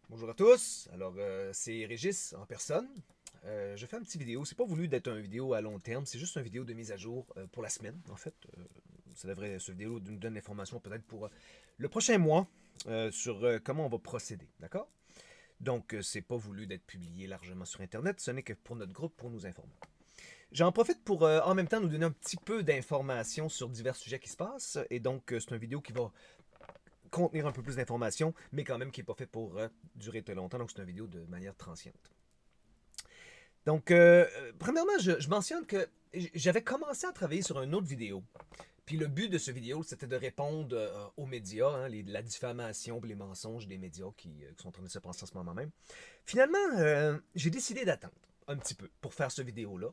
Bonjour à tous, alors c'est Régis en personne. Je fais une petite vidéo, c'est pas voulu d'être une vidéo à long terme, c'est juste une vidéo de mise à jour pour la semaine en fait. Cette vidéo nous donne l'information peut-être pour le prochain mois sur comment on va procéder, d'accord? Donc c'est pas voulu d'être publié largement sur internet, ce n'est que pour notre groupe pour nous informer. J'en profite pour en même temps nous donner un petit peu d'informations sur divers sujets qui se passent et donc c'est une vidéo qui va contenir un peu plus d'informations, mais quand même qui n'est pas fait pour durer très longtemps. Donc, c'est une vidéo de manière transiente. Donc, premièrement, je mentionne que j'avais commencé à travailler sur une autre vidéo. Puis le but de cette vidéo, c'était de répondre aux médias, hein, la diffamation et les mensonges des médias qui sont en train de se passer en ce moment même. Finalement, j'ai décidé d'attendre un petit peu pour faire cette vidéo-là.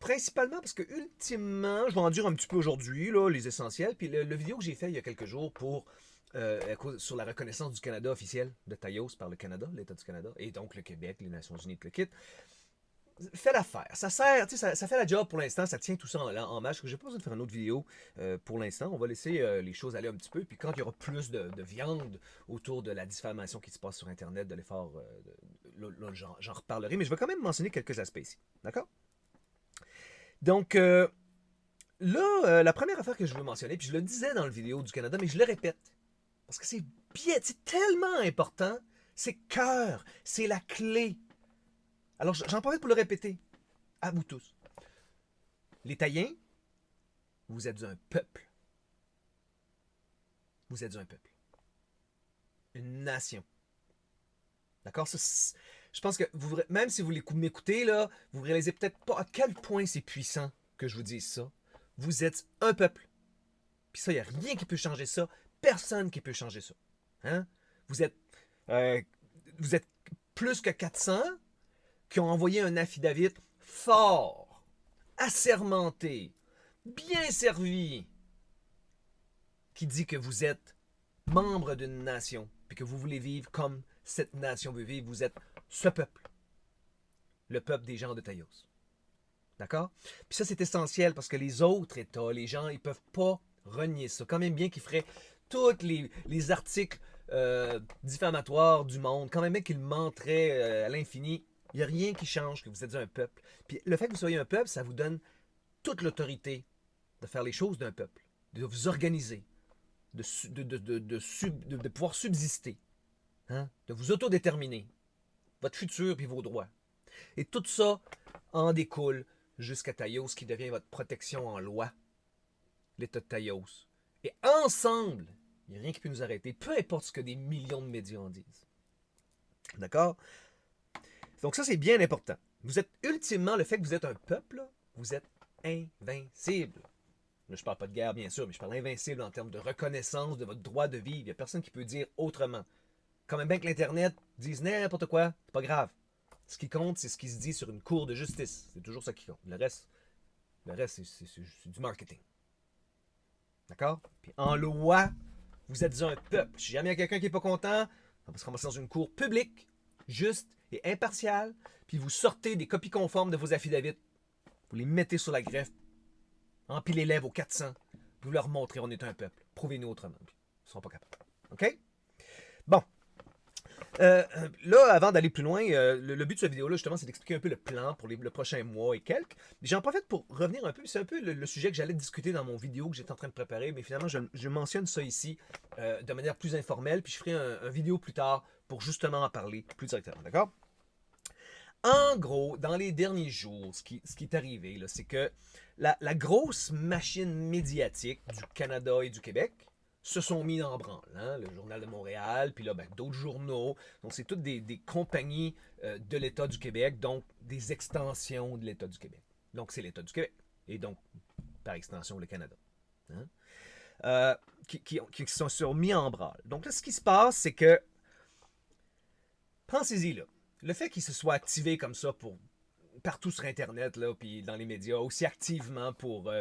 Principalement parce que, ultimement, je vais en dire un petit peu aujourd'hui, là, les essentiels. Puis le vidéo que j'ai fait il y a quelques jours pour sur la reconnaissance du Canada officiel de Taos par le Canada, l'État du Canada, et donc le Québec, les Nations Unies le kit, fait l'affaire. Ça sert, tu sais, ça fait la job pour l'instant, ça tient tout ça en marche. J'ai pas besoin de faire une autre vidéo pour l'instant. On va laisser les choses aller un petit peu. Puis quand il y aura plus de viande autour de la diffamation qui se passe sur Internet, de l'effort, là, j'en reparlerai. Mais je vais quand même mentionner quelques aspects ici. D'accord? Donc, là, la première affaire que je veux mentionner, puis je le disais dans le vidéo du Canada, mais je le répète, parce que c'est tellement important, c'est cœur, c'est la clé. Alors, j'en profite pour le répéter, à vous tous. Les Taïens, vous êtes un peuple. Vous êtes un peuple. Une nation. D'accord? Je pense que même si vous m'écoutez, là, vous réalisez peut-être pas à quel point c'est puissant que je vous dise ça. Vous êtes un peuple. Puis ça, il n'y a rien qui peut changer ça. Personne qui peut changer ça. Hein? Vous êtes, euh, vous êtes plus que 400 qui ont envoyé un affidavit fort, assermenté, bien servi, qui dit que vous êtes membre d'une nation, puis que vous voulez vivre comme cette nation veut vivre. Vous êtes ce peuple, le peuple des gens de Taïos. D'accord? Puis ça, c'est essentiel parce que les autres États, les gens, ils peuvent pas renier ça. Quand même bien qu'ils feraient tous les articles diffamatoires du monde, quand même bien qu'ils menteraient à l'infini, il n'y a rien qui change que vous êtes un peuple. Puis le fait que vous soyez un peuple, ça vous donne toute l'autorité de faire les choses d'un peuple, de vous organiser, de pouvoir subsister, hein? De vous autodéterminer, votre futur puis vos droits. Et tout ça en découle jusqu'à Taïos qui devient votre protection en loi, l'État de Taïos. Et ensemble, il n'y a rien qui peut nous arrêter, peu importe ce que des millions de médias en disent. D'accord? Donc ça, c'est bien important. Vous êtes ultimement, le fait que vous êtes un peuple, vous êtes invincible. Là, je parle pas de guerre, bien sûr, mais je parle invincible en termes de reconnaissance de votre droit de vivre. Il n'y a personne qui peut dire autrement. Quand même bien que l'Internet dise n'importe quoi, c'est pas grave. Ce qui compte, c'est ce qui se dit sur une cour de justice. C'est toujours ça qui compte. Le reste c'est du marketing. D'accord? Puis en loi, vous êtes un peuple. Si jamais il y a quelqu'un qui n'est pas content, on va se ramasser dans une cour publique, juste et impartiale, puis vous sortez des copies conformes de vos affidavits. Vous les mettez sur la greffe, empilez-les aux 400, vous leur montrez on est un peuple. Prouvez-nous autrement. Puis, ils ne seront pas capables. OK? Bon. Là, avant d'aller plus loin, le but de cette vidéo-là, justement, c'est d'expliquer un peu le plan pour le prochain mois et quelques. J'en profite pour revenir un peu, c'est un peu le sujet que j'allais discuter dans mon vidéo que j'étais en train de préparer, mais finalement, je mentionne ça ici de manière plus informelle, puis je ferai un vidéo plus tard pour justement en parler plus directement, d'accord? En gros, dans les derniers jours, ce qui est arrivé, c'est que la grosse machine médiatique du Canada et du Québec se sont mis en branle. Hein? Le Journal de Montréal, puis là, d'autres journaux. Donc, c'est toutes des compagnies de l'État du Québec, donc des extensions de l'État du Québec. Donc, c'est l'État du Québec. Et donc, par extension, le Canada. Hein? Qui se sont mis en branle. Donc là, ce qui se passe, c'est que, pensez-y là, le fait qu'il se soit activé comme ça pour partout sur Internet, là, puis dans les médias, aussi activement pour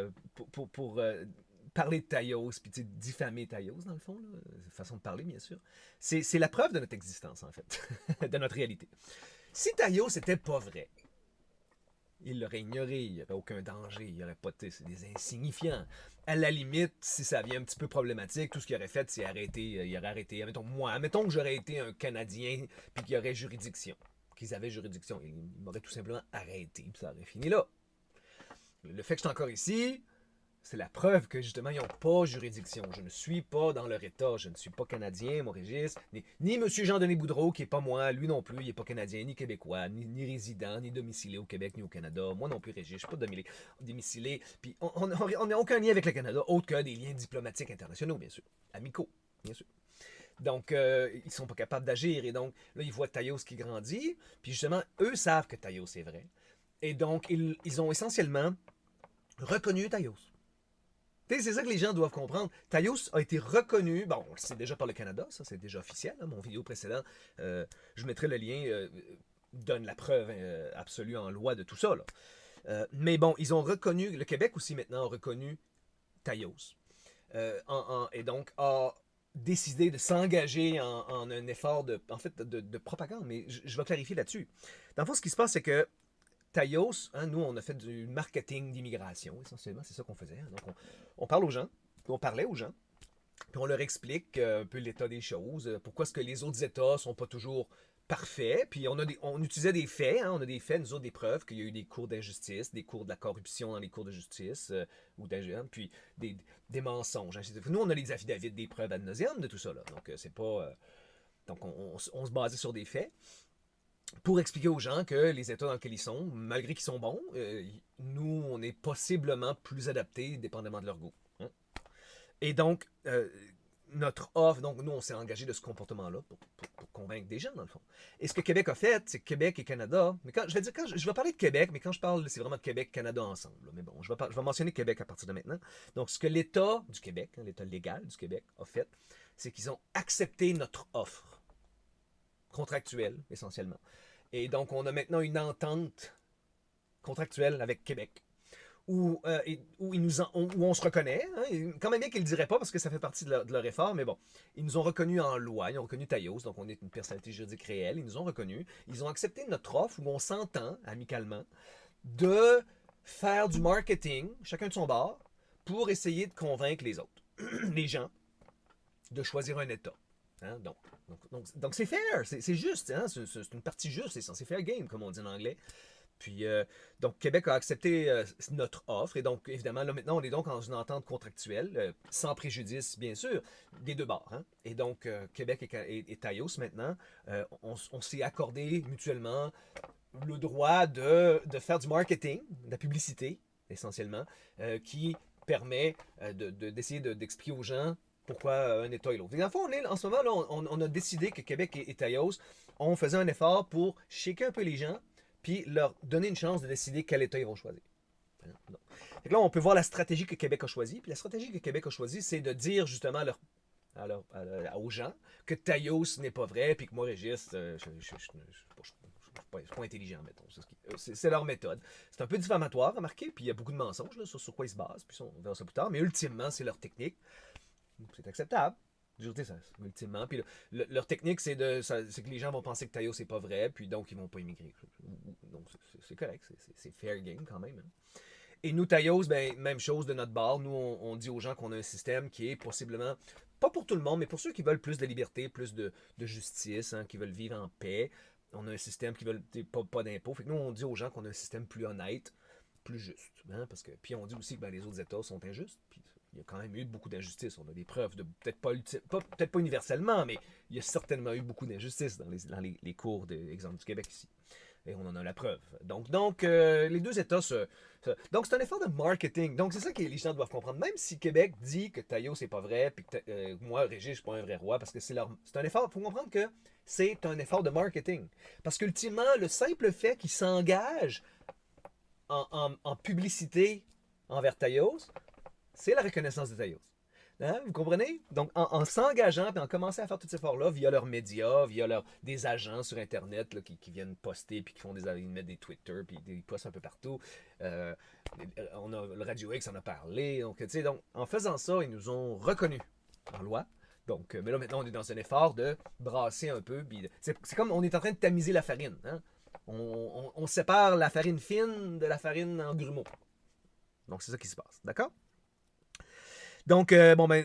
parler de Taïos, puis diffamer Taïos, dans le fond, là, façon de parler, bien sûr. C'est la preuve de notre existence, en fait, de notre réalité. Si Taïos n'était pas vrai, Il l'aurait ignoré, il n'y avait aucun danger, il n'y aurait pas c'est des insignifiants. À la limite, si ça devient un petit peu problématique, tout ce qu'il aurait fait, c'est arrêter, il aurait arrêté. Mettons que j'aurais été un Canadien puis qu'il y aurait juridiction. Qu'ils avaient juridiction. Ils m'auraient tout simplement arrêté, puis ça aurait fini là. Le fait que je suis encore ici, c'est la preuve que justement, ils n'ont pas juridiction. Je ne suis pas dans leur État. Je ne suis pas Canadien, mon Régis. Ni M. Jean-Denis Boudreau, qui n'est pas moi, lui non plus, il n'est pas Canadien, ni Québécois, ni résident, ni domicilé au Québec, ni au Canada. Moi non plus, Régis, je ne suis pas domicilé. Puis on n'a aucun lien avec le Canada, autre que des liens diplomatiques internationaux, bien sûr. Amicaux, bien sûr. Donc, ils sont pas capables d'agir. Et donc, là, ils voient Taïos qui grandit. Puis justement, eux savent que Taïos est vrai. Et donc, ils ont essentiellement reconnu Taïos. C'est ça que les gens doivent comprendre. Taïos a été reconnu, bon, c'est déjà par le Canada, ça c'est déjà officiel. Hein, mon vidéo précédent, je mettrai le lien, donne la preuve absolue en loi de tout ça. Là. Mais bon, ils ont reconnu, le Québec aussi maintenant a reconnu Taïos. Et donc a décidé de s'engager en un effort de propagande. Mais je vais clarifier là-dessus. Dans le fond, ce qui se passe, c'est que Taïos, hein, nous, on a fait du marketing d'immigration, essentiellement, c'est ça qu'on faisait. Donc, on parle aux gens, on parlait aux gens, puis on leur explique un peu l'état des choses, pourquoi est-ce que les autres États sont pas toujours parfaits, puis on utilisait des faits, hein, on a des faits, nous autres, des preuves qu'il y a eu des cours d'injustice, des cours de la corruption dans les cours de justice, ou puis des mensonges. Hein. Nous, on a les affidavits, des preuves ad nauseam de tout ça, là. Donc, c'est pas... donc, on se basait sur des faits pour expliquer aux gens que les États dans lesquels ils sont, malgré qu'ils sont bons, nous, on est possiblement plus adaptés dépendamment de leur goût. Hein? Et donc, notre offre, donc nous, on s'est engagé de ce comportement-là pour convaincre des gens, dans le fond. Et ce que Québec a fait, c'est que Québec et Canada, mais je vais parler de Québec, mais quand je parle, c'est vraiment de Québec et Canada ensemble. Là. Mais bon, je vais mentionner Québec à partir de maintenant. Donc, ce que l'État du Québec, hein, l'État légal du Québec, a fait, c'est qu'ils ont accepté notre offre contractuelle, essentiellement. Et donc, on a maintenant une entente contractuelle avec Québec, où on se reconnaît, hein, quand même bien qu'ils ne le diraient pas parce que ça fait partie de leur effort, mais bon, ils nous ont reconnus en loi, ils ont reconnu Taïos, donc on est une personnalité juridique réelle, ils nous ont reconnus, ils ont accepté notre offre où on s'entend amicalement de faire du marketing, chacun de son bord, pour essayer de convaincre les autres, les gens, de choisir un État. Hein, donc c'est fair, c'est juste, hein, c'est une partie juste, c'est fair game, comme on dit en anglais. Puis, donc, Québec a accepté notre offre. Et donc, évidemment, là, maintenant, on est donc dans une entente contractuelle, sans préjudice, bien sûr, des deux bords. Hein? Et donc, Québec et Taïos, maintenant, on s'est accordé mutuellement le droit de faire du marketing, de la publicité, essentiellement, qui permet d'essayer d'expliquer aux gens pourquoi un État et l'autre. Et dans le fond, en ce moment, là, on a décidé que Québec et Taïos, on faisait un effort pour shaker un peu les gens, puis leur donner une chance de décider quel État ils vont choisir. Donc là, on peut voir la stratégie que Québec a choisie. Puis la stratégie que Québec a choisie, c'est de dire justement aux gens que Taïos n'est pas vrai, puis que moi, Régis, je ne suis pas intelligent, mettons. C'est leur méthode. C'est un peu diffamatoire, remarquez, puis il y a beaucoup de mensonges là, sur quoi ils se basent, puis on verra ça plus tard, mais ultimement, c'est leur technique. C'est acceptable. Je dis ça, ultimement. Puis leur technique, c'est que les gens vont penser que Taïos c'est pas vrai, puis donc ils vont pas immigrer. Donc c'est correct, c'est fair game quand même. Hein. Et nous, Taïos, ben, même chose de notre bord. Nous, on dit aux gens qu'on a un système qui est possiblement, pas pour tout le monde, mais pour ceux qui veulent plus de liberté, plus de justice, hein, qui veulent vivre en paix. On a un système qui veut pas d'impôts. Fait que nous, on dit aux gens qu'on a un système plus honnête, plus juste. Hein, puis on dit aussi que ben, les autres États sont injustes. Puis il y a quand même eu beaucoup d'injustice. On a des preuves, peut-être pas universellement, mais il y a certainement eu beaucoup d'injustice dans les cours d'exemple du Québec ici. Et on en a la preuve. Donc les deux États donc c'est un effort de marketing. Donc c'est ça que les gens doivent comprendre. Même si Québec dit que Taïos c'est pas vrai, puis que moi, Régis, je suis pas un vrai roi, parce que c'est un effort. Il faut comprendre que c'est un effort de marketing. Parce qu'ultimement, le simple fait qu'ils s'engagent en publicité envers Taïos, c'est la reconnaissance de Taïos. Hein, vous comprenez? Donc, en s'engageant et en commençant à faire tous ces efforts-là via leurs médias, via des agents sur Internet là, qui viennent poster, puis qui font ils mettent des Twitter, puis ils postent un peu partout. On a, le Radio X en a parlé. Donc, en faisant ça, ils nous ont reconnus en loi. Donc, maintenant, on est dans un effort de brasser un peu. C'est comme on est en train de tamiser la farine. Hein? On sépare la farine fine de la farine en grumeaux. Donc, c'est ça qui se passe. D'accord? Donc,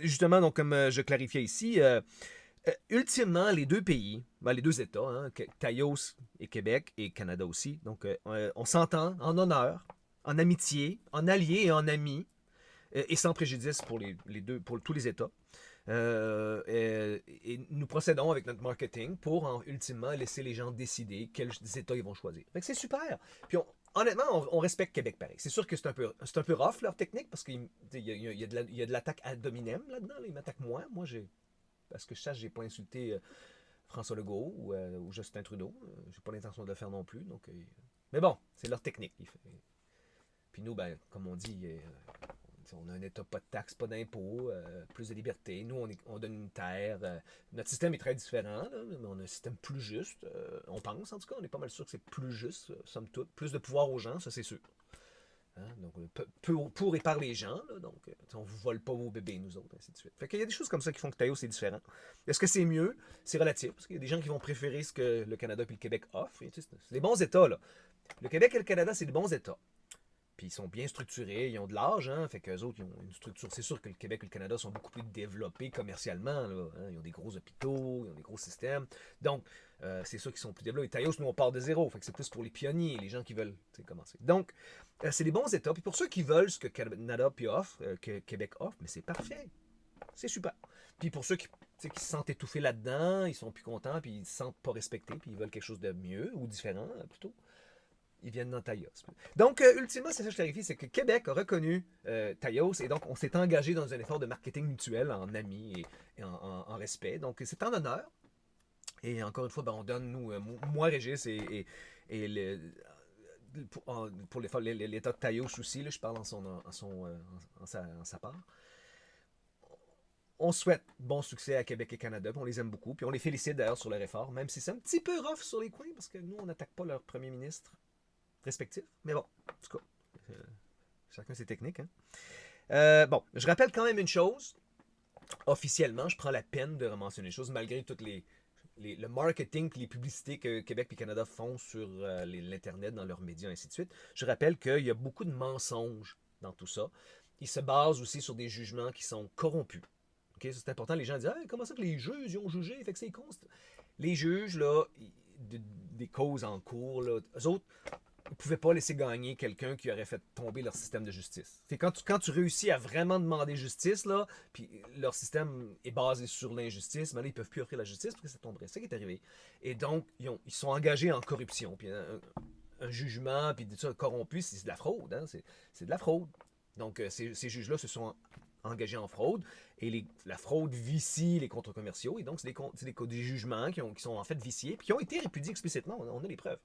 justement, donc, comme je clarifiais ici, ultimement, les deux pays, les deux États, hein, Taïos et Québec et Canada aussi, donc on s'entend en honneur, en amitié, en alliés et en amis, et sans préjudice pour les deux, pour tous les États. Et nous procédons avec notre marketing pour ultimement laisser les gens décider quels États ils vont choisir. Fait que c'est super. Puis honnêtement, on respecte Québec pareil. C'est sûr que c'est un peu rough leur technique parce qu'il y a de l'attaque ad hominem là-dedans. Là. Ils m'attaquent moi. Moi, parce que je sache, j'ai pas insulté François Legault ou Justin Trudeau. J'ai pas l'intention de le faire non plus. Donc, mais bon, c'est leur technique. Puis nous, ben, comme on dit, on a un État, pas de taxes, pas d'impôts, plus de liberté. Nous, on donne une terre. Notre système est très différent, là, mais on a un système plus juste. On pense, en tout cas, on est pas mal sûr que c'est plus juste, somme toute. Plus de pouvoir aux gens, ça c'est sûr. Hein? Donc, pour et par les gens, là, donc on ne vous vole pas vos bébés, nous autres, ainsi de suite. Fait qu'il y a des choses comme ça qui font que Taïos c'est différent. Est-ce que c'est mieux? C'est relatif, parce qu'il y a des gens qui vont préférer ce que le Canada et le Québec offrent. Et, c'est des bons États, là. Le Québec et le Canada, c'est des bons États. Puis ils sont bien structurés, ils ont de l'âge, hein, fait qu'eux autres, ils ont une structure. C'est sûr que le Québec et le Canada sont beaucoup plus développés commercialement, là, hein, ils ont des gros hôpitaux, ils ont des gros systèmes. Donc, c'est sûr qu'ils sont plus développés. Taïos, nous, on part de zéro, fait que c'est plus pour les pionniers, les gens qui veulent commencer. Donc, c'est des bons États. Puis pour ceux qui veulent ce que Canada puis offre, que Québec offre, mais c'est parfait. C'est super. Puis pour ceux qui se sentent étouffés là-dedans, ils sont plus contents, puis ils se sentent pas respectés, puis ils veulent quelque chose de mieux ou différent, plutôt. Ils viennent dans Taïos. Donc, ultimement, c'est ça que je clarifie, c'est que Québec a reconnu Taïos et donc on s'est engagé dans un effort de marketing mutuel en amis et en respect. Donc, c'est en honneur. Et encore une fois, ben, on donne, nous, moi, Régis, et pour l'État de Taïos aussi, là, je parle en sa part. On souhaite bon succès à Québec et Canada, puis on les aime beaucoup, puis on les félicite d'ailleurs sur leur effort, même si c'est un petit peu rough sur les coins, parce que nous, on n'attaque pas leur premier ministre respectifs. Mais bon, en tout cas, chacun ses techniques. Hein. Bon, je rappelle quand même une chose. Officiellement, je prends la peine de mentionner une chose, malgré toutes le marketing et les publicités que Québec et Canada font sur l'Internet, dans leurs médias, ainsi de suite. Je rappelle qu'il y a beaucoup de mensonges dans tout ça. Ils se basent aussi sur des jugements qui sont corrompus. Okay? C'est important, les gens disent ah, comment ça que les juges ils ont jugé, fait que c'est con. Les juges, là, des causes en cours, là, eux autres, ils ne pouvaient pas laisser gagner quelqu'un qui aurait fait tomber leur système de justice. Fait quand tu réussis à vraiment demander justice, là, puis leur système est basé sur l'injustice, mais là, ils ne peuvent plus offrir la justice parce que ça tomberait. C'est ça qui est arrivé. Et donc, ils sont engagés en corruption. Puis un jugement, puis ça, corrompu, c'est de la fraude. Hein? C'est de la fraude. Donc, ces juges-là se sont engagés en fraude, et la fraude vicie les contrats commerciaux, et donc c'est des jugements qui sont en fait viciés, puis qui ont été répudiés explicitement, on a les preuves.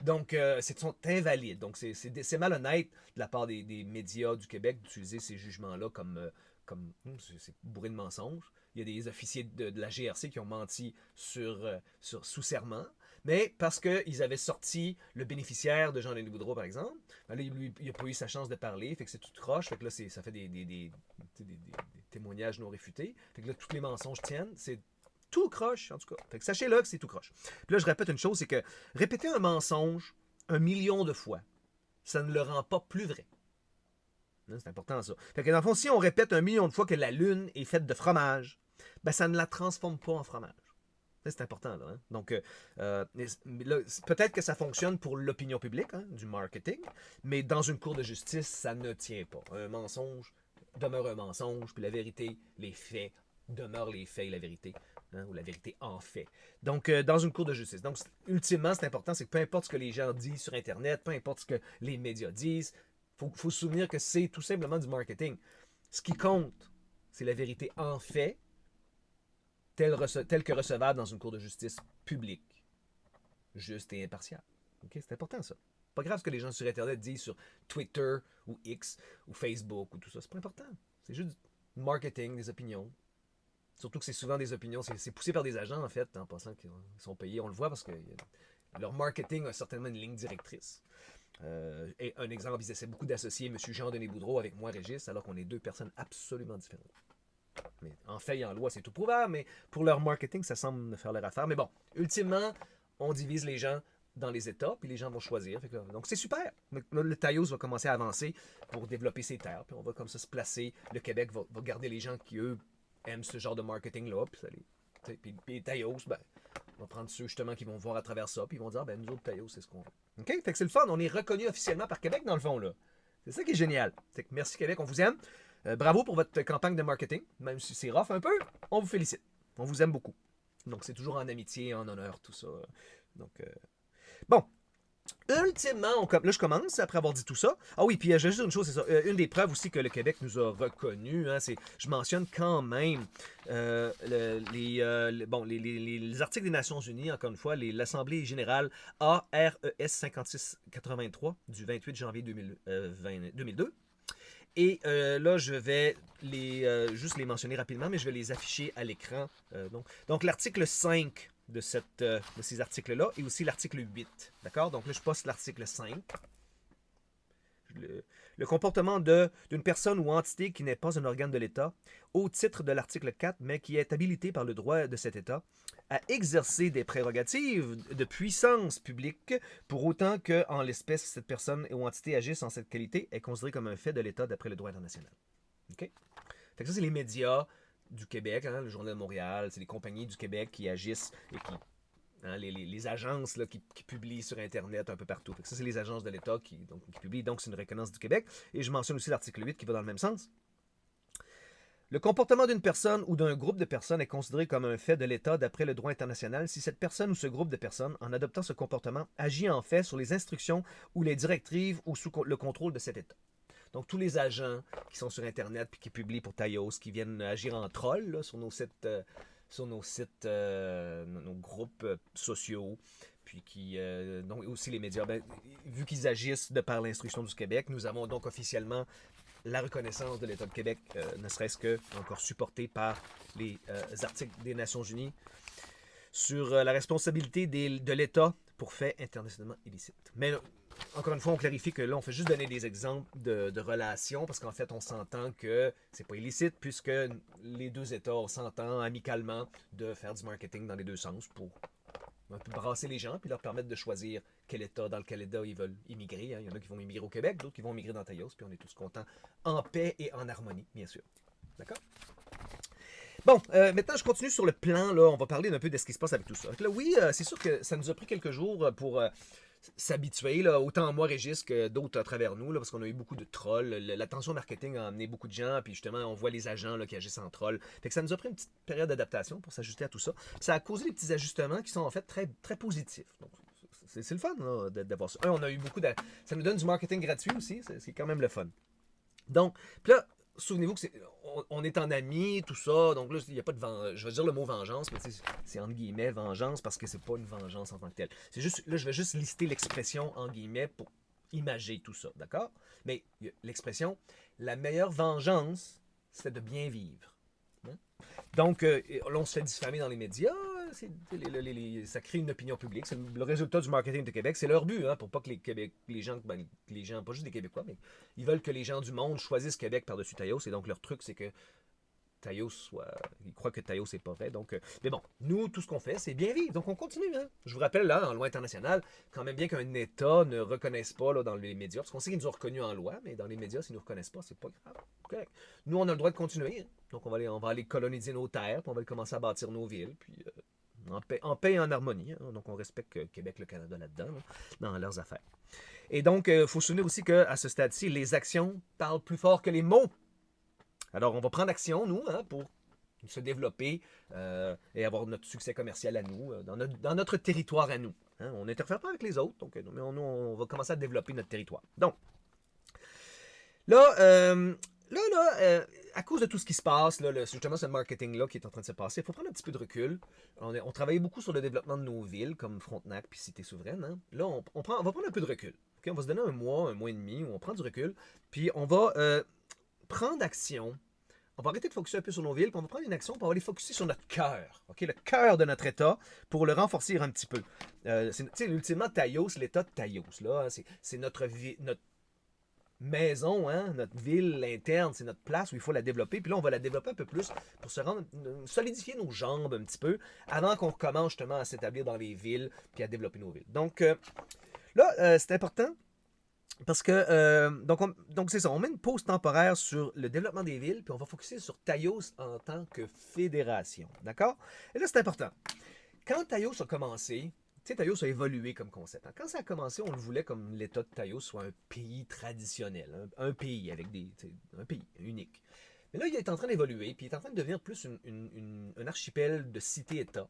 Donc, sont invalides. Donc, c'est malhonnête de la part des médias du Québec d'utiliser ces jugements-là comme c'est bourré de mensonges. Il y a des officiers de la GRC qui ont menti sous serment, mais parce qu'ils avaient sorti le bénéficiaire de Jean-Denis Boudreau, par exemple, ben là, il n'a pas eu sa chance de parler, fait que c'est tout croche, fait que là, ça fait des témoignages non réfutés, fait que là, tous les mensonges tiennent, c'est tout croche, en tout cas. Fait que sachez-le que c'est tout croche. Puis là, je répète une chose, c'est que répéter un mensonge 1 million de fois, ça ne le rend pas plus vrai. C'est important, ça. Fait que dans le fond, si on répète 1 million de fois que la Lune est faite de fromage, ben ça ne la transforme pas en fromage. C'est important, là. Hein? Donc, peut-être que ça fonctionne pour l'opinion publique, hein, du marketing, mais dans une cour de justice, ça ne tient pas. Un mensonge demeure un mensonge, puis la vérité, les faits, demeurent les faits et la vérité. Hein, ou la vérité en fait. Donc, dans une cour de justice. Donc, ultimement, c'est important, c'est que peu importe ce que les gens disent sur Internet, peu importe ce que les médias disent, faut se souvenir que c'est tout simplement du marketing. Ce qui compte, c'est la vérité en fait, telle que recevable dans une cour de justice publique, juste et impartiale. Okay? C'est important, ça. Pas grave ce que les gens sur Internet disent sur Twitter ou X ou Facebook ou tout ça. C'est pas important. C'est juste du marketing, des opinions. Surtout que c'est souvent des opinions, c'est poussé par des agents, en fait, en pensant qu'ils sont payés. On le voit parce que leur marketing a certainement une ligne directrice. Et un exemple, ils essaient beaucoup d'associer M. Jean-Denis Boudreau avec moi, Régis, alors qu'on est deux personnes absolument différentes. Mais en fait et en loi, c'est tout prouvable, mais pour leur marketing, ça semble faire leur affaire. Mais bon, ultimement, on divise les gens dans les États, puis les gens vont choisir. Fait que, donc, c'est super. Là, le Taïos va commencer à avancer pour développer ses terres, puis on va comme ça se placer. Le Québec va garder les gens qui, eux, aiment ce genre de marketing-là, puis les Taïos, ben, on va prendre ceux justement qui vont voir à travers ça, puis ils vont dire, ben, nous autres, Taïos, c'est ce qu'on veut. OK? Fait que c'est le fun. On est reconnu officiellement par Québec, dans le fond, là. C'est ça qui est génial. Fait que merci Québec, on vous aime. Bravo pour votre campagne de marketing, même si c'est rough un peu, on vous félicite. On vous aime beaucoup. Donc, c'est toujours en amitié, en honneur, tout ça. Donc, bon. Ultimement, là je commence après avoir dit tout ça. Ah oui, puis j'ai juste une chose, c'est ça. Une des preuves aussi que le Québec nous a reconnus, hein, c'est, je mentionne quand même les articles des Nations Unies, encore une fois, l'Assemblée générale ARES 5683 du 28 janvier 2002. Et là, je vais juste les mentionner rapidement, mais je vais les afficher à l'écran. Donc l'article 5 de ces articles-là et aussi l'article 8. D'accord? Donc là, je poste l'article 5. Le comportement d'une personne ou entité qui n'est pas un organe de l'État, au titre de l'article 4, mais qui est habilité par le droit de cet État à exercer des prérogatives de puissance publique, pour autant que, en l'espèce, cette personne ou entité agisse en cette qualité, est considérée comme un fait de l'État d'après le droit international. OK? Fait que ça, c'est les médias du Québec, hein, le Journal de Montréal, c'est les compagnies du Québec qui agissent et qui... Hein, les agences là, qui publient sur Internet un peu partout. Fait que ça, c'est les agences de l'État qui publient. Donc, c'est une reconnaissance du Québec. Et je mentionne aussi l'article 8 qui va dans le même sens. Le comportement d'une personne ou d'un groupe de personnes est considéré comme un fait de l'État d'après le droit international si cette personne ou ce groupe de personnes, en adoptant ce comportement, agit en fait sur les instructions ou les directives ou sous le contrôle de cet État. Donc, tous les agents qui sont sur Internet puis qui publient pour Taïos, qui viennent agir en troll là, sur nos sites, nos groupes sociaux, puis donc aussi les médias, ben, vu qu'ils agissent de par l'instruction du Québec, nous avons donc officiellement la reconnaissance de l'État de Québec, ne serait-ce que encore supporté par les articles des Nations Unies sur la responsabilité de l'État pour faits internationalement illicites. Mais encore une fois, on clarifie que là, on fait juste donner des exemples de relations, parce qu'en fait, on s'entend que c'est pas illicite, puisque les deux États s'entendent amicalement de faire du marketing dans les deux sens pour un peu brasser les gens, puis leur permettre de choisir quel État, dans lequel État ils veulent immigrer. Hein. Il y en a qui vont immigrer au Québec, d'autres qui vont immigrer dans Taïos, puis on est tous contents, en paix et en harmonie, bien sûr. D'accord? Bon, maintenant je continue sur le plan, là, on va parler un peu de ce qui se passe avec tout ça. Donc là, oui, c'est sûr que ça nous a pris quelques jours pour s'habituer, là, autant moi, Régis, que d'autres à travers nous, là, parce qu'on a eu beaucoup de trolls. L'attention marketing a amené beaucoup de gens, puis justement, on voit les agents là, qui agissent en troll. Fait que ça nous a pris une petite période d'adaptation pour s'ajuster à tout ça. Ça a causé des petits ajustements qui sont en fait très, très positifs. Donc, c'est le fun d'avoir ça. On a eu beaucoup de... Ça nous donne du marketing gratuit aussi, c'est quand même le fun. Donc, puis là, souvenez-vous que on est en amis, tout ça, donc là, il n'y a pas de vengeance. Je vais dire le mot vengeance, mais c'est entre guillemets vengeance parce que c'est pas une vengeance en tant que telle. C'est juste, là, je vais juste lister l'expression en guillemets pour imager tout ça, d'accord? Mais l'expression, la meilleure vengeance, c'est de bien vivre. Hein? Donc, là, on se fait diffamer dans les médias, ça crée une opinion publique. C'est le résultat du marketing de Québec. C'est leur but, hein, pour pas que les gens, pas juste des Québécois, mais ils veulent que les gens du monde choisissent Québec par-dessus Taïos. Et donc, leur truc, c'est que Taïos soit... Ils croient que Taïos c'est pas vrai. Donc, mais bon, nous, tout ce qu'on fait, c'est bien vivre. Donc, on continue. Hein. Je vous rappelle, là, en loi internationale, quand même bien qu'un État ne reconnaisse pas là, dans les médias, parce qu'on sait qu'ils nous ont reconnus en loi, mais dans les médias, s'ils ne nous reconnaissent pas, c'est pas grave. Correct. Nous, on a le droit de continuer. Hein. Donc, on va aller coloniser nos terres, puis on va commencer à bâtir nos villes, puis en paix et en harmonie. Hein. Donc, on respecte Québec, le Canada là-dedans, là, dans leurs affaires. Et donc, il faut se souvenir aussi qu'à ce stade-ci, les actions parlent plus fort que les mots. Alors, on va prendre action, nous, hein, pour se développer et avoir notre succès commercial à nous, dans notre territoire à nous. Hein. On n'interfère pas avec les autres, donc mais on va commencer à développer notre territoire. Donc, là, à cause de tout ce qui se passe, là, justement ce marketing-là qui est en train de se passer, il faut prendre un petit peu de recul. On travaillait beaucoup sur le développement de nos villes, comme Frontenac puis Cité Souveraine. Hein. Là, on va prendre un peu de recul. Okay? On va se donner un mois et demi où on prend du recul, puis on va prendre action. On va arrêter de focuser un peu sur nos villes, puis on va prendre une action pour aller focuser sur notre cœur. Okay? Le cœur de notre État, pour le renforcer un petit peu. Ultimement, Taïos, l'État de Taïos, là, c'est notre vie, maison, hein, notre ville interne, c'est notre place où il faut la développer. Puis là, on va la développer un peu plus pour se rendre, solidifier nos jambes un petit peu avant qu'on commence justement à s'établir dans les villes puis à développer nos villes. Donc là, c'est important parce que, donc c'est ça, on met une pause temporaire sur le développement des villes, puis on va focuser sur Taïos en tant que fédération. D'accord? Et là, c'est important. Quand Taïos a commencé, tu sais, Taïos a évolué comme concept. Quand ça a commencé, on le voulait comme l'État de Taïos soit un pays traditionnel, un pays avec un pays unique. Mais là, il est en train d'évoluer, puis il est en train de devenir plus un archipel de cités-États.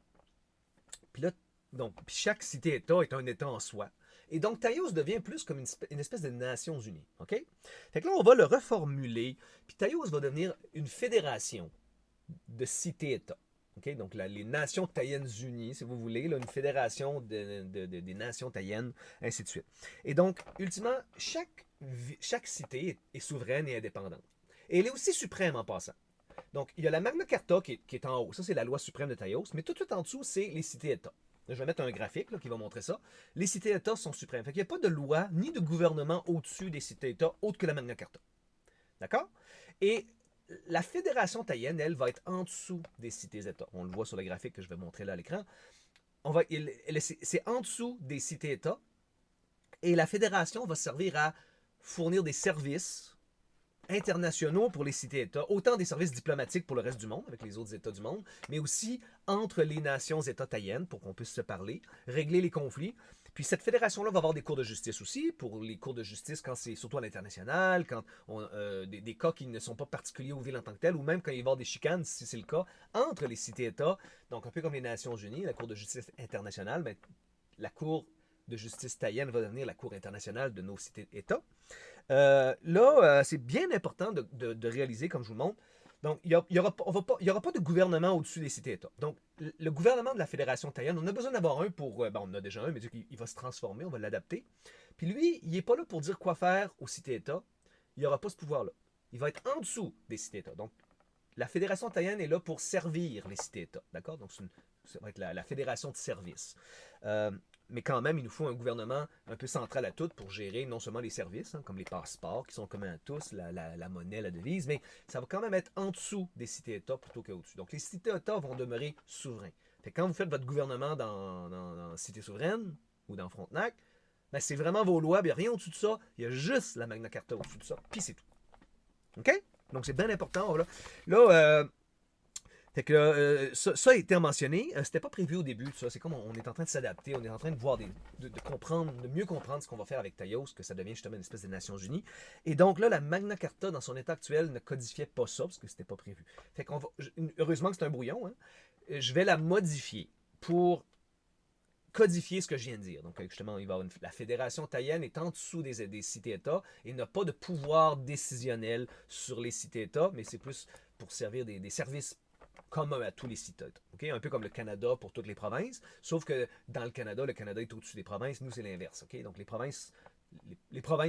Puis là, donc, puis chaque cité-État est un État en soi. Et donc, Taïos devient plus comme une espèce de Nations Unies. OK? Fait que là, on va le reformuler, puis Taïos va devenir une fédération de cités-États. Okay? Donc, les nations taïennes unies, si vous voulez, là, une fédération des nations taïennes, ainsi de suite. Et donc, ultimement, chaque cité est souveraine et indépendante. Et elle est aussi suprême en passant. Donc, il y a la Magna Carta qui est en haut. Ça, c'est la loi suprême de Taïos. Mais tout de suite en dessous, c'est les cités-États. Je vais mettre un graphique là, qui va montrer ça. Les cités-États sont suprêmes. Fait qu'il n'y a pas de loi ni de gouvernement au-dessus des cités-États autre que la Magna Carta. D'accord? Et la fédération taïenne, elle, va être en dessous des cités-États. On le voit sur le graphique que je vais montrer là à l'écran. C'est en dessous des cités-États. Et la fédération va servir à fournir des services internationaux pour les cités-États, autant des services diplomatiques pour le reste du monde, avec les autres États du monde, mais aussi entre les nations-États taïennes, pour qu'on puisse se parler, régler les conflits. Puis cette fédération-là va avoir des cours de justice aussi, pour les cours de justice quand c'est surtout à l'international, quand des cas qui ne sont pas particuliers aux villes en tant que telles, ou même quand il va y avoir des chicanes, si c'est le cas, entre les cités-États, donc un peu comme les Nations Unies, la Cour de justice internationale, mais la Cour de justice taïenne va devenir la Cour internationale de nos cités-États. C'est bien important de réaliser, comme je vous le montre. Donc, il n'y aura pas de gouvernement au-dessus des cités-États. Donc, le gouvernement de la Fédération taïenne, on a besoin d'avoir un pour... on en a déjà un, mais il va se transformer, on va l'adapter. Puis lui, il n'est pas là pour dire quoi faire aux cités-États. Il n'y aura pas ce pouvoir-là. Il va être en dessous des cités-États. Donc, la Fédération taïenne est là pour servir les cités-États. D'accord? Donc, ça va être la fédération de service. Mais quand même, il nous faut un gouvernement un peu central à tout pour gérer non seulement les services, hein, comme les passeports qui sont communs à tous, la monnaie, la devise, mais ça va quand même être en dessous des cités-États plutôt qu'au-dessus. Donc les cités-États vont demeurer souverains. Fait que quand vous faites votre gouvernement dans Cité souveraine ou dans Frontenac, ben c'est vraiment vos lois, il n'y a rien au-dessus de ça, il y a juste la Magna Carta au-dessus de ça, puis c'est tout. OK? Donc c'est bien important. Là, fait que ça a été mentionné. C'était pas prévu au début. Ça. C'est comme on est en train de s'adapter, on est en train de voir, de comprendre, de mieux comprendre ce qu'on va faire avec Taïos, que ça devient justement une espèce des Nations Unies. Et donc là, la Magna Carta, dans son état actuel, ne codifiait pas ça, parce que c'était pas prévu. Fait qu'on va, heureusement que c'est un brouillon, hein, je vais la modifier pour codifier ce que je viens de dire. Donc, justement, la fédération taïenne est en dessous des cités-États et n'a pas de pouvoir décisionnel sur les cités-États, mais c'est plus pour servir des services communs à tous les cités-États. Okay? Un peu comme le Canada pour toutes les provinces, sauf que dans le Canada est au-dessus des provinces, nous c'est l'inverse. Okay? Donc, les provinces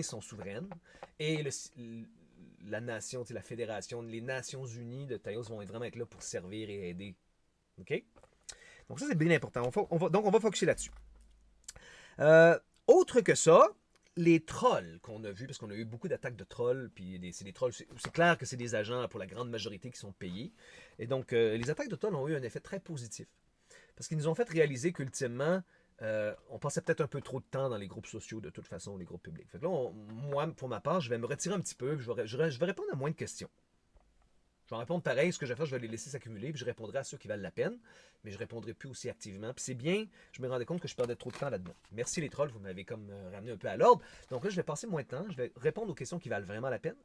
sont souveraines et la nation, la fédération, les Nations Unies de Taïos vont vraiment être là pour servir et aider. OK? Donc ça, c'est bien important. Donc, on va focuser là-dessus. Autre que ça, les trolls qu'on a vus, parce qu'on a eu beaucoup d'attaques de trolls, puis c'est des trolls, c'est clair que c'est des agents pour la grande majorité qui sont payés. Et donc, les attaques de trolls ont eu un effet très positif. Parce qu'ils nous ont fait réaliser qu'ultimement, on passait peut-être un peu trop de temps dans les groupes sociaux, de toute façon, les groupes publics. Fait que là, moi, pour ma part, je vais me retirer un petit peu, je vais répondre à moins de questions. Je vais répondre pareil, ce que je vais faire, je vais les laisser s'accumuler, puis je répondrai à ceux qui valent la peine, mais je répondrai plus aussi activement. Puis c'est bien, je me rendais compte que je perdais trop de temps là-dedans. Merci les trolls, vous m'avez comme ramené un peu à l'ordre. Donc là, je vais passer moins de temps, je vais répondre aux questions qui valent vraiment la peine.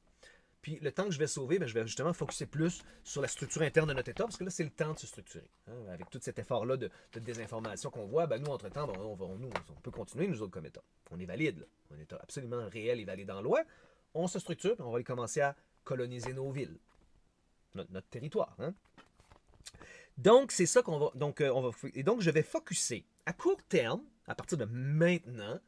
Puis le temps que je vais sauver, je vais justement focuser plus sur la structure interne de notre État, parce que là, c'est le temps de se structurer. Hein. Avec tout cet effort-là de désinformation qu'on voit, nous, entre-temps, on peut continuer, nous autres, comme État. On est valide, là. Un État absolument réel et valide en loi. On se structure, puis on va commencer à coloniser nos villes. Notre territoire. Hein? Donc, c'est ça qu'on va. Donc, je vais focuser à court terme, à partir de maintenant,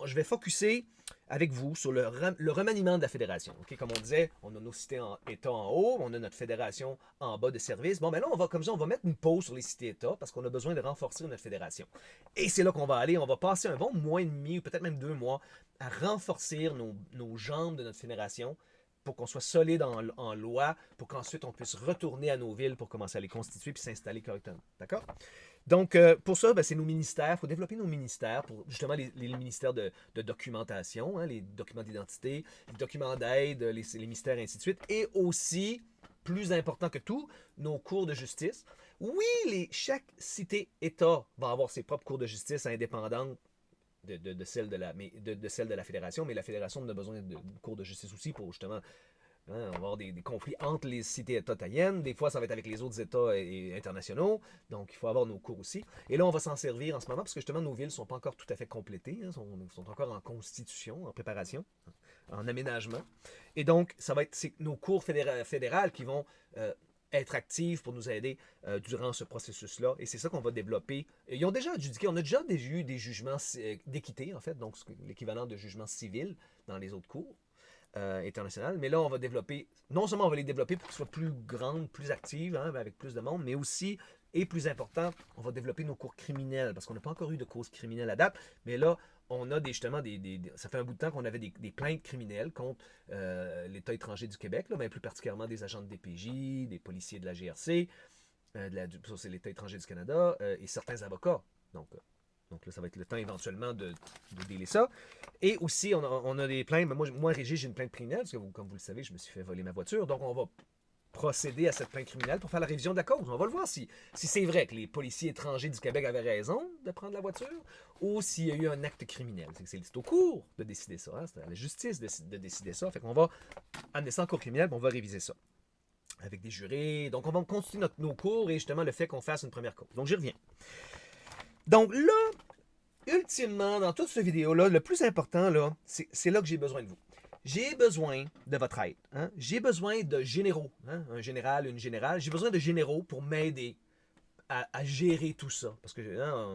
je vais focuser avec vous sur le remaniement de la fédération. Okay? Comme on disait, on a nos cités-États en haut, on a notre fédération en bas de service. Bon, ben là, on va mettre une pause sur les cités-États parce qu'on a besoin de renforcer notre fédération. Et c'est là qu'on va aller, on va passer un bon mois et demi ou peut-être même 2 mois à renforcer nos jambes de notre fédération pour qu'on soit solide en loi, pour qu'ensuite on puisse retourner à nos villes pour commencer à les constituer puis s'installer correctement. D'accord? Donc, pour ça, ben, c'est nos ministères. Il faut développer nos ministères pour justement les ministères de documentation, hein, les documents d'identité, les documents d'aide, les ministères et ainsi de suite. Et aussi, plus important que tout, nos cours de justice. Oui, chaque cité-État va avoir ses propres cours de justice indépendantes de celle de celle de la fédération, mais la fédération a besoin de cours de justice aussi pour justement on va avoir des conflits entre les cités-États taïennes. Des fois, ça va être avec les autres États internationaux. Donc, il faut avoir nos cours aussi. Et là, on va s'en servir en ce moment parce que justement, nos villes ne sont pas encore tout à fait complétées. Hein, sont encore en constitution, en préparation, en aménagement. Et donc, ça va être nos cours fédérales qui vont être actives pour nous aider durant ce processus-là. Et c'est ça qu'on va développer. Ils ont déjà adjudiqué, on a déjà eu des jugements d'équité, en fait, donc l'équivalent de jugements civils dans les autres cours. Internationales. Mais là, on va développer, non seulement on va les développer pour qu'ils soient plus grandes, plus actives, hein, avec plus de monde, mais aussi, et plus important, on va développer nos cours criminels, parce qu'on n'a pas encore eu de causes criminelles à date, mais là, on a justement ça fait un bout de temps qu'on avait des plaintes criminelles contre l'État étranger du Québec, là, mais plus particulièrement des agents de DPJ, des policiers de la GRC, ça c'est l'État étranger du Canada, et certains avocats. Donc là, ça va être le temps éventuellement de délai ça. Et aussi, on a des plaintes. Moi, Régis, j'ai une plainte criminelle, parce que comme vous le savez, je me suis fait voler ma voiture. Donc, on va procéder à cette plainte criminelle pour faire la révision de la cause. On va le voir si c'est vrai que les policiers étrangers du Québec avaient raison de prendre la voiture ou s'il y a eu un acte criminel. C'est au cours de décider ça. Hein? C'est à la justice de décider ça. Fait qu'on va amener ça en cours criminel, puis on va réviser ça avec des jurés. Donc, on va continuer nos cours et justement le fait qu'on fasse une première cause. Donc, j'y reviens. Donc là, ultimement, dans toute cette vidéo-là, le plus important, là, c'est là que j'ai besoin de vous. J'ai besoin de votre aide. Hein? J'ai besoin de généraux. Hein? Un général, une générale. J'ai besoin de généraux pour m'aider à gérer tout ça. Parce que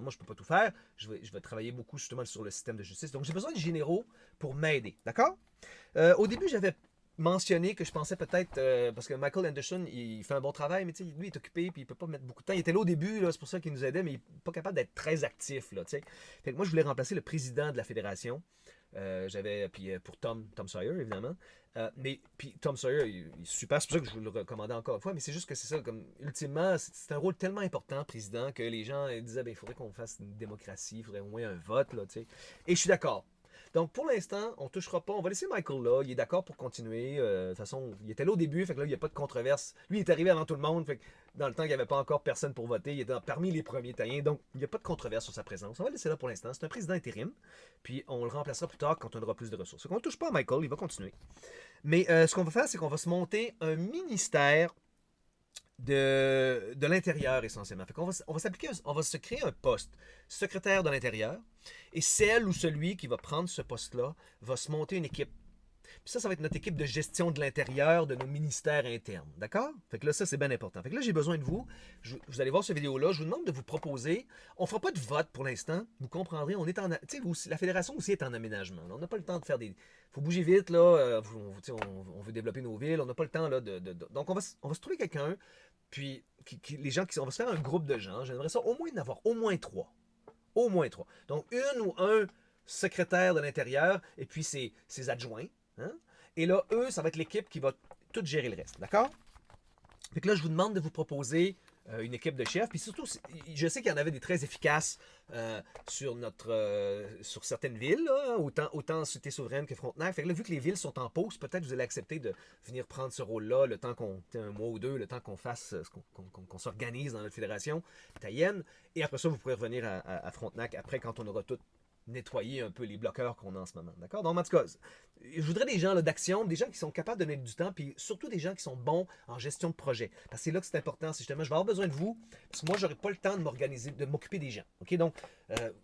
moi, je ne peux pas tout faire. Je vais travailler beaucoup justement sur le système de justice. Donc, j'ai besoin de généraux pour m'aider. D'accord? Au début, j'avais mentionné que je pensais peut-être, parce que Michael Anderson, il fait un bon travail, mais lui, il est occupé, puis il peut pas mettre beaucoup de temps. Il était là au début, c'est pour ça qu'il nous aidait, mais il n'est pas capable d'être très actif. Là, fait que moi, je voulais remplacer le président de la fédération. Puis pour Tom Sawyer, évidemment. Mais puis Tom Sawyer, il est super, c'est pour ça que je vous le recommandais encore une fois, mais c'est juste que c'est ça, comme ultimement, c'est un rôle tellement important, président, que les gens disaient, il faudrait qu'on fasse une démocratie, il faudrait au moins un vote, là, tu sais. Et je suis d'accord. Donc, pour l'instant, on ne touchera pas. On va laisser Michael là. Il est d'accord pour continuer. De toute façon, il était là au début. Fait que là, il n'y a pas de controverse. Lui, il est arrivé avant tout le monde. Fait que dans le temps qu'il n'y avait pas encore personne pour voter, il était parmi les premiers taillens. Donc, il n'y a pas de controverse sur sa présence. On va le laisser là pour l'instant. C'est un président intérim. Puis, on le remplacera plus tard quand on aura plus de ressources. Fait qu'on ne touche pas à Michael. Il va continuer. Mais ce qu'on va faire, c'est qu'on va se monter un ministère de l'intérieur essentiellement. Fait qu'on on va s'appliquer, on va se créer un poste, secrétaire de l'intérieur, et celle ou celui qui va prendre ce poste-là va se monter une équipe. Puis ça va être notre équipe de gestion de l'intérieur de nos ministères internes. D'accord? Fait que là, ça, c'est bien important. Fait que là, j'ai besoin de vous. Vous allez voir cette vidéo-là. Je vous demande de vous proposer. On ne fera pas de vote pour l'instant. Vous comprendrez. On est en. Tu sais, la fédération aussi est en aménagement. On n'a pas le temps de faire des. Il faut bouger vite, là. On veut développer nos villes. On n'a pas le temps, là. Donc, on va se trouver quelqu'un. Puis, les gens on va se faire un groupe de gens. J'aimerais ça au moins d'avoir au moins 3. Au moins 3. Donc, une ou un secrétaire de l'intérieur et puis ses adjoints. Hein? Et là, eux, ça va être l'équipe qui va tout gérer le reste. D'accord? Fait que là, je vous demande de vous proposer une équipe de chefs. Puis surtout, je sais qu'il y en avait des très efficaces sur certaines villes, là, autant Cité Souveraine que Frontenac. Fait que là, vu que les villes sont en pause, peut-être vous allez accepter de venir prendre ce rôle-là le temps un mois ou deux, le temps qu'on fasse, qu'on s'organise dans notre fédération taïenne. Et après ça, vous pourrez revenir à Frontenac après, quand on aura tout nettoyer un peu les bloqueurs qu'on a en ce moment. D'accord? Donc, en tout cas, je voudrais des gens d'action, des gens qui sont capables de donner du temps, puis surtout des gens qui sont bons en gestion de projet. Parce que c'est là que c'est important. C'est justement, je vais avoir besoin de vous, parce que moi, je n'aurai pas le temps de m'organiser, de m'occuper des gens. OK? Donc,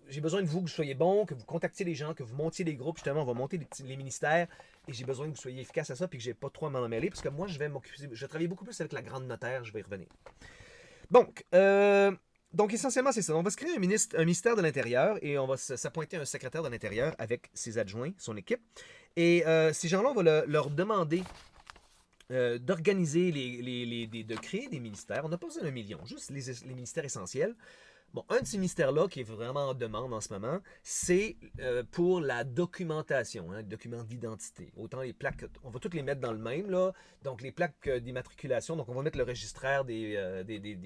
j'ai besoin de vous, que vous soyez bons, que vous contactiez les gens, que vous montiez des groupes. Justement, on va monter les ministères, et j'ai besoin que vous soyez efficaces à ça, puis que j'ai pas trop à m'en mêler, parce que moi, je vais travailler beaucoup plus avec la grande notaire, je vais y revenir. Donc, Donc, essentiellement, c'est ça. On va se créer un ministère de l'Intérieur et on va s'appointer un secrétaire de l'Intérieur avec ses adjoints, son équipe. Et ces gens-là, on va leur demander d'organiser, de créer des ministères. On n'a pas besoin d'un million, juste les ministères essentiels. Bon, un de ces ministères-là qui est vraiment en demande en ce moment, c'est pour la documentation, hein, les documents d'identité. Autant les plaques, on va toutes les mettre dans le même, là. Donc, les plaques d'immatriculation, donc on va mettre le registraire des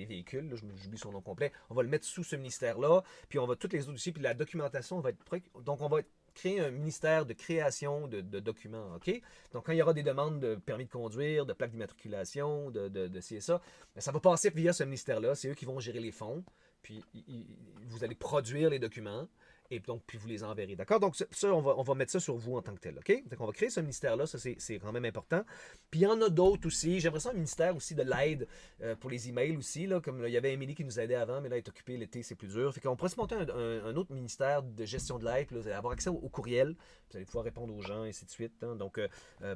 véhicules, là, j'oublie son nom complet, on va le mettre sous ce ministère-là, puis on va toutes les autres dossiers, puis la documentation va être... Donc, on va créer un ministère de création de documents, OK? Donc, quand il y aura des demandes de permis de conduire, de plaques d'immatriculation, de ci et ça, ça va passer via ce ministère-là. C'est eux qui vont gérer les fonds. Puis vous allez produire les documents et donc puis vous les enverrez. D'accord? Donc ça, on va mettre ça sur vous en tant que tel. OK? Donc on va créer ce ministère-là, ça c'est quand même important. Puis il y en a d'autres aussi. J'aimerais ça un ministère aussi de l'aide pour les emails aussi. Là, comme là, il y avait Émilie qui nous aidait avant, mais là elle est occupée, l'été c'est plus dur. Fait qu'on pourrait se monter un autre ministère de gestion de l'aide. Puis là, vous allez avoir accès au courriel. Vous allez pouvoir répondre aux gens, et ainsi de suite. Hein. Donc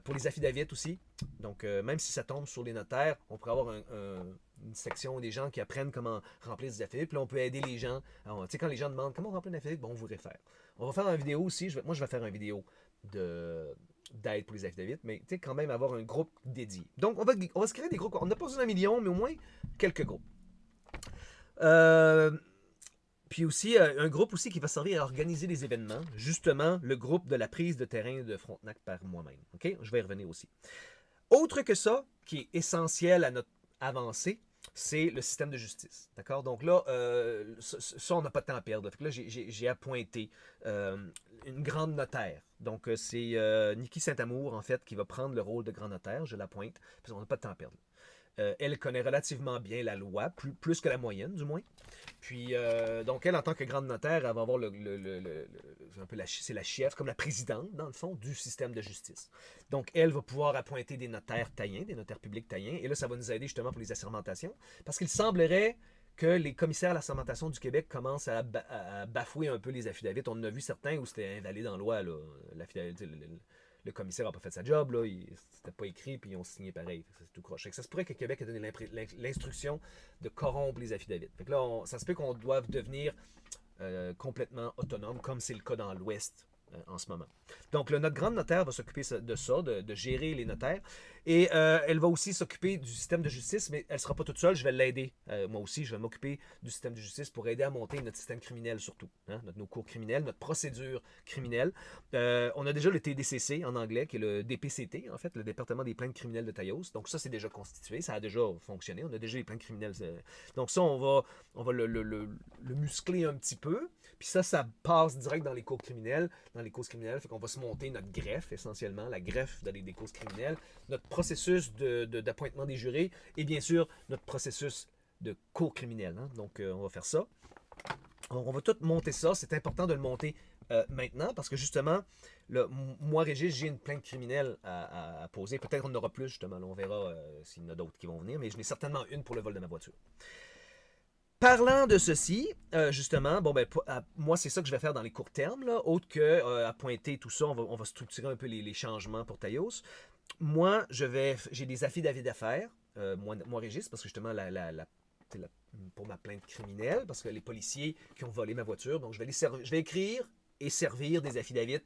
pour les affidavits aussi. Donc même si ça tombe sur les notaires, on pourrait avoir une section des gens qui apprennent comment remplir des affidavits. Puis là, on peut aider les gens. Tu sais, quand les gens demandent comment remplir un affidavit, bon, on vous réfère. On va faire une vidéo aussi. Moi, je vais faire une vidéo d'aide pour les affidavits, mais tu sais, quand même avoir un groupe dédié. Donc, on va se créer des groupes. On n'a pas besoin d'un million, mais au moins quelques groupes. Puis aussi, un groupe aussi qui va servir à organiser des événements. Justement, le groupe de la prise de terrain de Frontenac par moi-même. OK? Je vais y revenir aussi. Autre que ça, qui est essentiel à notre avancée, c'est le système de justice. D'accord? Donc là, ça, on n'a pas de temps à perdre. Fait que là, j'ai appointé une grande notaire. Donc, c'est Niki Saint-Amour, en fait, qui va prendre le rôle de grand notaire. Je l'appointe, parce qu'on n'a pas de temps à perdre. Elle connaît relativement bien la loi, plus que la moyenne, du moins. Puis, donc, elle, en tant que grande notaire, elle va avoir un peu c'est la chef, comme la présidente, dans le fond, du système de justice. Donc, elle va pouvoir appointer des notaires taillins, des notaires publics taillins. Et là, ça va nous aider justement pour les assermentations. Parce qu'il semblerait que les commissaires à l'assermentation du Québec commencent à bafouer un peu les affidavits. On en a vu certains où c'était invalidé en loi, l'affidavit. Le commissaire n'a pas fait sa job, là, c'était pas écrit, puis ils ont signé pareil. C'est tout croche. Ça se pourrait que Québec ait donné l'instruction de corrompre les affidavits. Fait que là, ça se peut qu'on doive devenir complètement autonome, comme c'est le cas dans l'Ouest en ce moment. Donc, notre grande notaire va s'occuper de ça, de gérer les notaires. Et elle va aussi s'occuper du système de justice, mais elle ne sera pas toute seule, je vais l'aider. Moi aussi, je vais m'occuper du système de justice pour aider à monter notre système criminel surtout. Hein, nos cours criminels, notre procédure criminelle. On a déjà le TDCC en anglais, qui est le DPCT, en fait, le département des plaintes criminelles de Taos. Donc ça, c'est déjà constitué, ça a déjà fonctionné. On a déjà les plaintes criminelles. Donc ça, on va le muscler un petit peu. Puis ça passe direct dans les cours criminels. Dans les causes criminelles, fait qu'on va se monter notre greffe, essentiellement, la greffe des causes criminelles, notre processus d'appointement des jurés et bien sûr notre processus de cours criminel. Hein. Donc, on va faire ça. On va tout monter ça. C'est important de le monter maintenant parce que justement, là, moi, Régis, j'ai une plainte criminelle à poser. Peut-être qu'on en aura plus, justement. Là, on verra s'il y en a d'autres qui vont venir, mais je n'ai certainement une pour le vol de ma voiture. Parlant de ceci, justement, bon ben moi c'est ça que je vais faire dans les courts termes, là, autre que à pointer tout ça, on va structurer un peu les changements pour Taos. Moi, j'ai des affidavits d'affaires, moi Régis, parce que justement pour ma plainte criminelle, parce que les policiers qui ont volé ma voiture, donc je vais écrire et servir des affidavits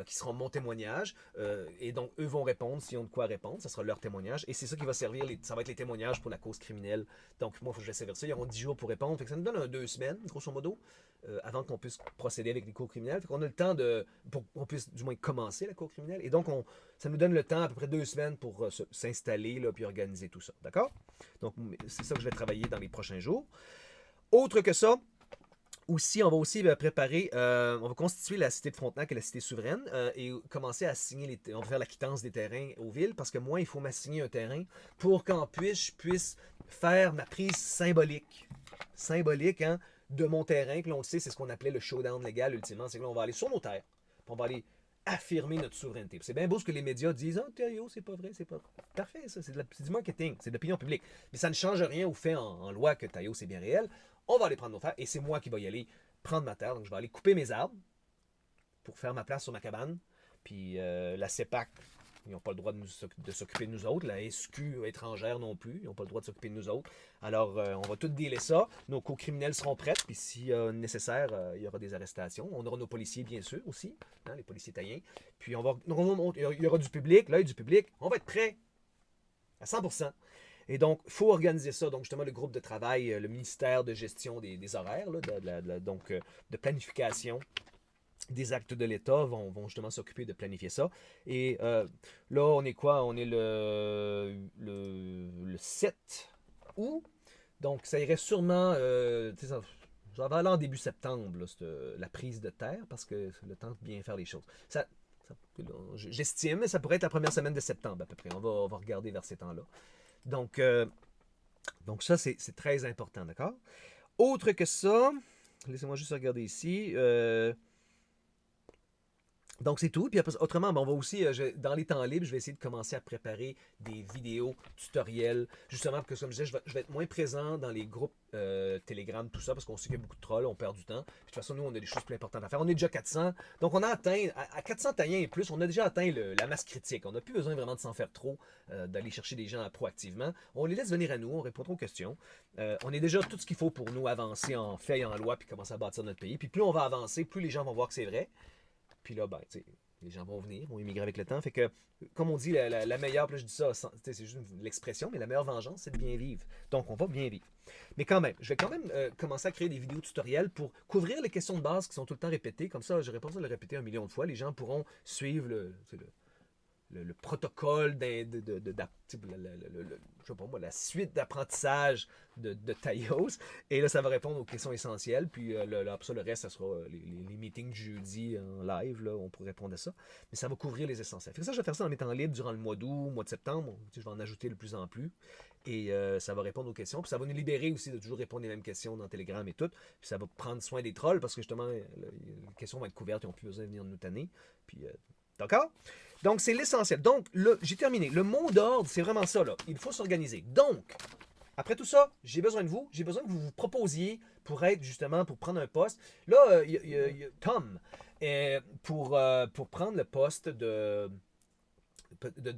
qui seront mon témoignage. Et donc, eux vont répondre s'ils ont de quoi répondre. Ça sera leur témoignage. Et c'est ça qui va servir, ça va être les témoignages pour la cause criminelle. Donc, moi, il faut que je vais servir ça. Ils auront 10 jours pour répondre. Fait que ça nous donne 2 semaines, grosso modo, avant qu'on puisse procéder avec les cours criminels. Fait qu'on a le temps pour qu'on puisse du moins commencer la cour criminelle. Et donc, ça nous donne le temps, à peu près 2 semaines pour s'installer, là, puis organiser tout ça. D'accord? Donc, c'est ça que je vais travailler dans les prochains jours. Autre que ça, aussi, on va aussi préparer, on va constituer la cité de Frontenac et la cité souveraine et commencer à assigner on va faire la quittance des terrains aux villes parce que moi, il faut m'assigner un terrain pour qu'en je puisse faire ma prise symbolique. Symbolique, hein, de mon terrain. Puis on le sait, c'est ce qu'on appelait le showdown légal ultimement. C'est que là, on va aller sur nos terres. Puis on va aller affirmer notre souveraineté. C'est bien beau ce que les médias disent. Ah, Thériault, c'est pas vrai, c'est pas vrai. Parfait, ça, c'est du marketing, c'est de l'opinion publique. Mais ça ne change rien au fait en loi que Taillot, c'est bien réel. On va aller prendre nos terres et c'est moi qui vais y aller prendre ma terre. Donc, je vais aller couper mes arbres pour faire ma place sur ma cabane. Puis la CEPAC Ils n'ont pas le droit de s'occuper de nous autres. La SQ étrangère non plus. Ils n'ont pas le droit de s'occuper de nous autres. Alors, on va tout dealer ça. Nos co-criminels seront prêts. Puis, si nécessaire, il y aura des arrestations. On aura nos policiers, bien sûr, aussi. Hein, les policiers taïens. Puis, il y aura du public, l'œil du public. On va être prêts à 100%. Et donc, il faut organiser ça. Donc, justement, le groupe de travail, le ministère de gestion des horaires, là, donc de planification des actes de l'État vont justement s'occuper de planifier ça. Et là, on est quoi? On est le 7 août. Donc, ça irait sûrement... ça va aller en début septembre, là, la prise de terre, parce que c'est le temps de bien faire les choses. J'estime, mais ça pourrait être la première semaine de septembre à peu près. On va regarder vers ces temps-là. Donc ça, c'est très important, d'accord? Autre que ça, laissez-moi juste regarder ici. Donc c'est tout. Puis après, autrement, on va aussi, dans les temps libres, je vais essayer de commencer à préparer des vidéos tutoriels, justement, parce que comme je disais, je vais être moins présent dans les groupes Telegram, tout ça, parce qu'on sait qu'il y a beaucoup de trolls, on perd du temps. Puis, de toute façon, nous, on a des choses plus importantes à faire. On est déjà 400. Donc on a atteint, à 400 taïens et plus, on a déjà atteint la masse critique. On n'a plus besoin vraiment de s'en faire trop, d'aller chercher des gens proactivement. On les laisse venir à nous, on répond aux questions. On est déjà tout ce qu'il faut pour nous avancer en fait et en loi, puis commencer à bâtir notre pays. Puis plus on va avancer, plus les gens vont voir que c'est vrai. Puis là, ben, tu sais, les gens vont venir, vont immigrer avec le temps. Fait que, comme on dit, la meilleure, puis là, je dis ça, c'est juste l'expression, mais la meilleure vengeance, c'est de bien vivre. Donc, on va bien vivre. Mais quand même, je vais quand même commencer à créer des vidéos tutoriels pour couvrir les questions de base qui sont tout le temps répétées. Comme ça, je n'aurai pas besoin de le répéter 1 million de fois. Les gens pourront suivre le protocole je sais pas moi, la suite d'apprentissage de Taïos. Et là, ça va répondre aux questions essentielles. Puis là, après ça, le reste, ça sera les meetings du jeudi en live. Là, on pourrait répondre à ça. Mais ça va couvrir les essentiels. Fait que ça, je vais faire ça en étant libre durant le mois d'août, mois de septembre. Je vais en ajouter de plus en plus. Et ça va répondre aux questions. Puis ça va nous libérer aussi de toujours répondre les mêmes questions dans Telegram et tout. Puis ça va prendre soin des trolls parce que justement, les questions vont être couvertes. Ils n'ont plus besoin de venir nous tanner. Puis, d'accord? Donc, c'est l'essentiel. Donc, j'ai terminé. Le mot d'ordre, c'est vraiment ça, là. Il faut s'organiser. Donc, après tout ça, j'ai besoin de vous. J'ai besoin que vous vous proposiez pour être, justement, pour prendre un poste. Là, il y a Tom, pour prendre le poste de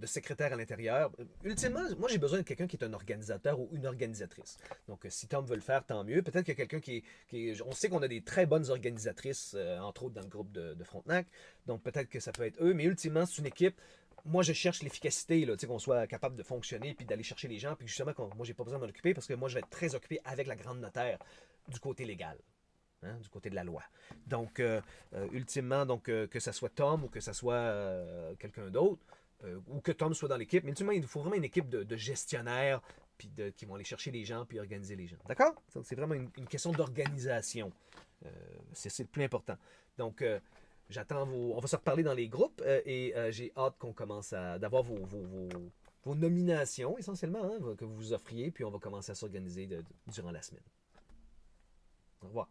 secrétaire à l'intérieur. Ultimement, moi, j'ai besoin de quelqu'un qui est un organisateur ou une organisatrice. Donc, si Tom veut le faire, tant mieux. Peut-être qu'il y a quelqu'un on sait qu'on a des très bonnes organisatrices, entre autres dans le groupe de Frontenac. Donc, peut-être que ça peut être eux. Mais ultimement, c'est une équipe. Moi, je cherche l'efficacité, là, qu'on soit capable de fonctionner puis d'aller chercher les gens. Puis justement, moi, j'ai pas besoin de m'en occuper parce que moi, je vais être très occupé avec la grande notaire du côté légal. Hein, du côté de la loi. Donc, ultimement, que ce soit Tom ou que ce soit quelqu'un d'autre, ou que Tom soit dans l'équipe, mais ultimement, il faut vraiment une équipe de gestionnaires puis qui vont aller chercher les gens puis organiser les gens. D'accord? Donc, c'est vraiment une question d'organisation. C'est le plus important. Donc, j'attends on va se reparler dans les groupes et j'ai hâte qu'on commence d'avoir vos nominations, essentiellement, hein, que vous vous offriez, puis on va commencer à s'organiser durant la semaine. Au revoir.